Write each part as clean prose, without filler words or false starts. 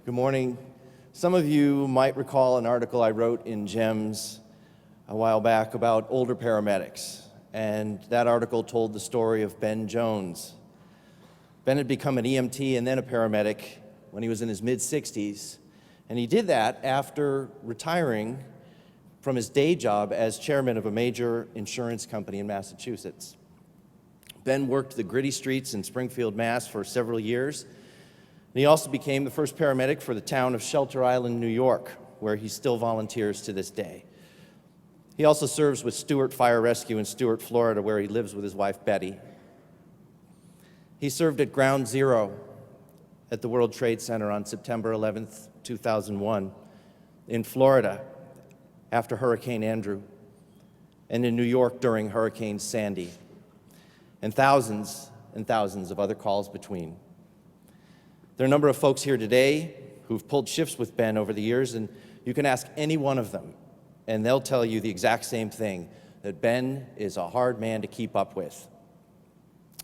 Good morning. Some of you might recall an article I wrote in JEMS a while back about older paramedics, and that article told the story of Ben Jones. Ben had become an EMT and then a paramedic when he was in his mid-60s, and he did that after retiring from his day job as chairman of a major insurance company in Massachusetts. Ben worked the gritty streets in Springfield, Mass. For several years. And he also became the first paramedic for the town of Shelter Island, New York, where he still volunteers to this day. He also serves with Stewart Fire Rescue in Stewart, Florida, where he lives with his wife, Betty. He served at Ground Zero at the World Trade Center on September 11th, 2001, in Florida after Hurricane Andrew, and in New York during Hurricane Sandy, and thousands of other calls between. There are a number of folks here today who've pulled shifts with Ben over the years, and you can ask any one of them, and they'll tell you the exact same thing, that Ben is a hard man to keep up with.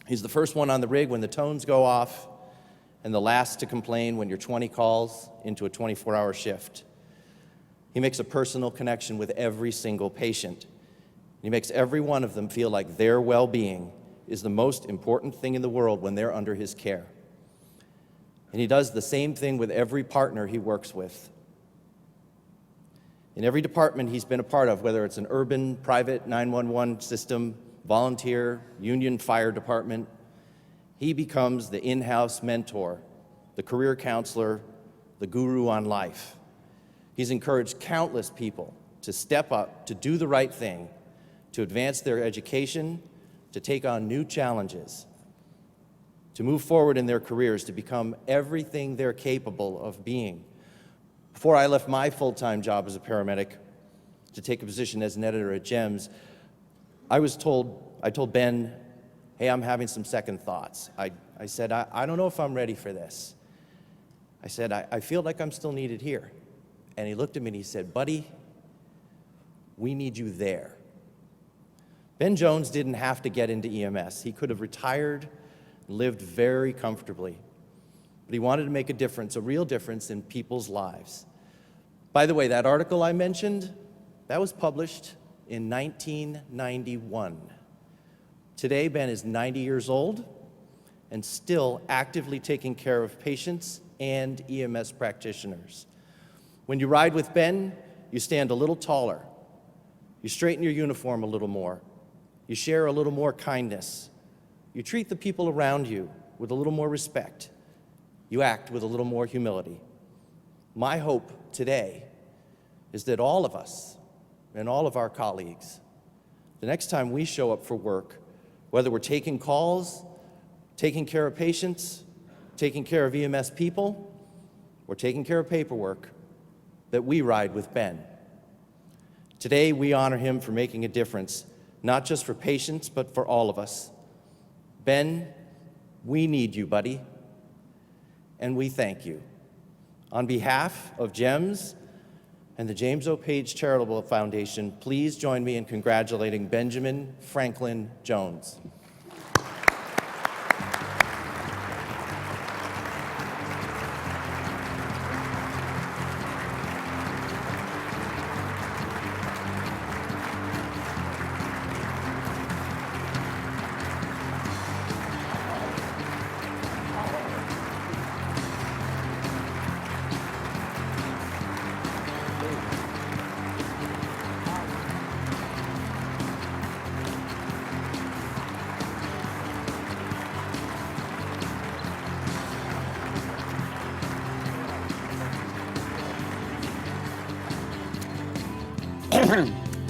He's the first one on the rig when the tones go off, and the last to complain when you're 20 calls into a 24-hour shift. He makes a personal connection with every single patient. He makes every one of them feel like their well-being is the most important thing in the world when they're under his care. And he does the same thing with every partner he works with. In every department he's been a part of, whether it's an urban, private 911 system, volunteer, union fire department, he becomes the in-house mentor, the career counselor, the guru on life. He's encouraged countless people to step up, to do the right thing, to advance their education, to take on new challenges, to move forward in their careers, to become everything they're capable of being. Before I left my full-time job as a paramedic to take a position as an editor at JEMS, I told Ben, hey, I'm having some second thoughts. I said, I don't know if I'm ready for this. I said, I feel like I'm still needed here. And he looked at me and he said, buddy, we need you there. Ben Jones didn't have to get into EMS. He could have retired, lived very comfortably. But he wanted to make a difference, a real difference in people's lives. By the way, that article I mentioned, that was published in 1991. Today, Ben is 90 years old and still actively taking care of patients and EMS practitioners. When you ride with Ben, you stand a little taller. You straighten your uniform a little more. You share a little more kindness. You treat the people around you with a little more respect. You act with a little more humility. My hope today is that all of us and all of our colleagues, the next time we show up for work, whether we're taking calls, taking care of patients, taking care of EMS people, or taking care of paperwork, that we ride with Ben. Today, we honor him for making a difference, not just for patients, but for all of us. Ben, we need you, buddy, and we thank you. On behalf of JEMS and the James O. Page Charitable Foundation, please join me in congratulating Benjamin Franklin Jones.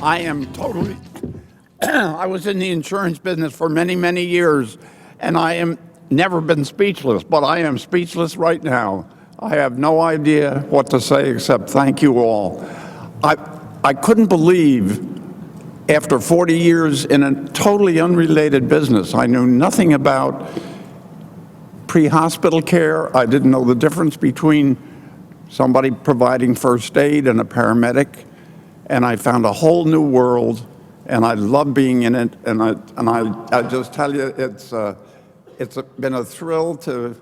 I am totally, I was in the insurance business for many, many years, and I am never been speechless, but I am speechless right now. I have no idea what to say except thank you all. I couldn't believe, after 40 years in a totally unrelated business, I knew nothing about pre-hospital care. I didn't know the difference between somebody providing first aid and a paramedic. And I found a whole new world, and I love being in it. And I just tell you, it's been a thrill to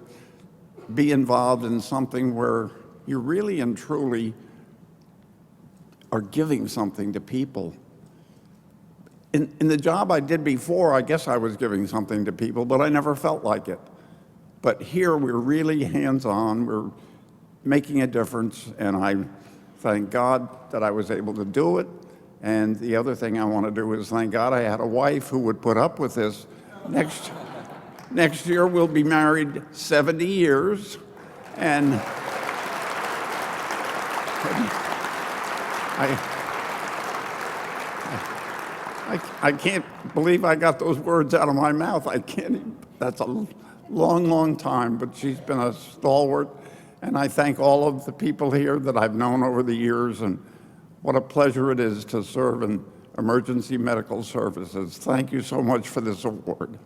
be involved in something where you really and truly are giving something to people. In the job I did before, I guess I was giving something to people, but I never felt like it. But here we're really hands-on, we're making a difference, and I thank God that I was able to do it. And the other thing I want to do is thank God I had a wife who would put up with this. Next year we'll be married 70 years, and I can't believe I got those words out of my mouth. I can't even, that's a long, long time, but she's been a stalwart, and I thank all of the people here that I've known over the years, and what a pleasure it is to serve in emergency medical services. Thank you so much for this award.